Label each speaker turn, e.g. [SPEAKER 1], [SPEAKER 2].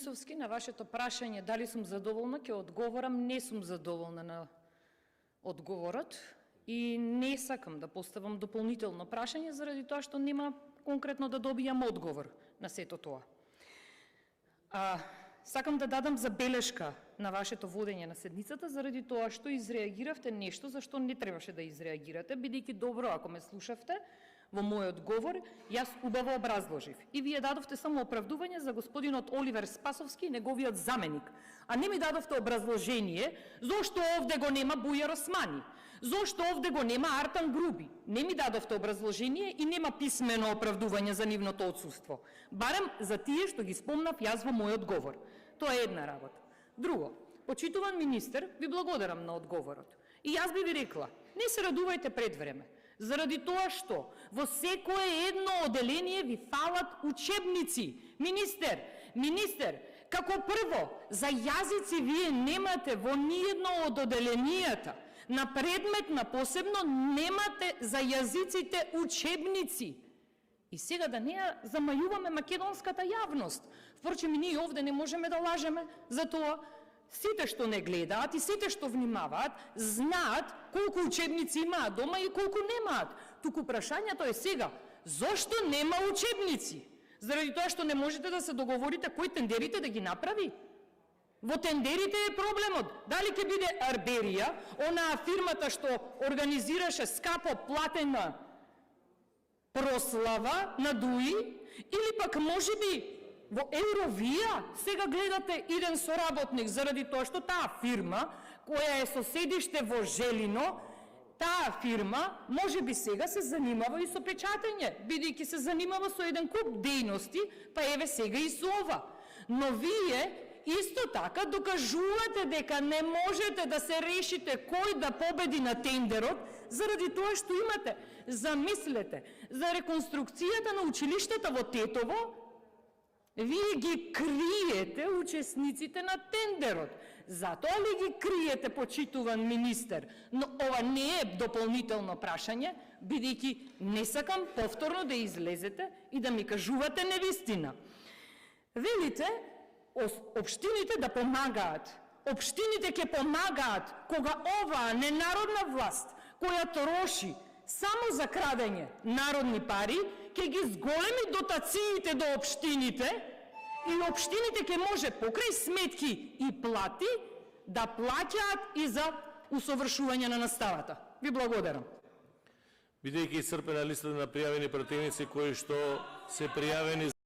[SPEAKER 1] Клисовски, на вашето прашање дали сум задоволна, ќе одговорам, не сум задоволна на одговорот и не сакам да поставам дополнително прашање заради тоа што нема конкретно да добијам одговор на сето тоа. Сакам да дадам забелешка на вашето водење на седницата заради тоа што изреагиравте нешто за што не требаше да изреагирате, бидејќи добро ако ме слушавте во мојот говор, јас убаво образложив. И вие дадовте само оправдување за господинот Оливер Спасовски и неговиот заменик, а не ми дадовте образложение зошто овде го нема Бујар Османи, зошто овде го нема Артан Груби. Не ми дадовте образложение и нема писмено оправдување за нивното отсуство. Барем за тие што ги спомнав јас во мојот говор. Тоа е една работа. Друго, почитуван министер, ви благодарам на одговорот. И јас би ви рекла, не се радувајте пред време, заради тоа што во секое едно оделение ви фалат учебници. Министер, како прво, за јазици вие немате во ниедно од оделенијата. На предмет на посебно немате за јазиците учебници. И сега да не ја замајуваме македонската јавност. Впрочем, и ние овде не можеме да лажеме за тоа. Сите што не гледаат и сите што внимаваат, знаат колку учебници имаат дома и колку немаат. Туку прашањето е сега, зошто нема учебници? Заради тоа што не можете да се договорите кој тендерите да ги направи? Во тендерите е проблемот. Дали ќе биде Арберија, онаа фирмата што организираше скапо платена прослава на ДУИ, или пак можеби во Евровија сега гледате иден соработник, заради тоа што таа фирма, која е со седиште во Желино, таа фирма можеби сега се занимава и со печатење, бидејќи се занимава со еден куп дејности, па еве сега и со ова. Но вие исто така докажувате дека не можете да се решите кој да победи на тендерот, заради тоа што имате, замислете, за реконструкцијата на училиштата во Тетово, вие ги криете учесниците на тендерот. Затоа ли ги криете, почитуван министер? Но ова не е дополнително прашање, бидејќи не сакам повторно да излезете и да ми кажувате невистина. Велите, општините да помагаат. Општините ќе помагаат кога оваа ненародна власт, која троши само за крадење народни пари, ќе ги зголеми дотациите до општините и општините ќе може покрај сметки и плати да плаќаат и за усовршување на наставата. Ви благодарам.
[SPEAKER 2] Бидејќи исцрпена листата на пријавени противници кои што се пријавени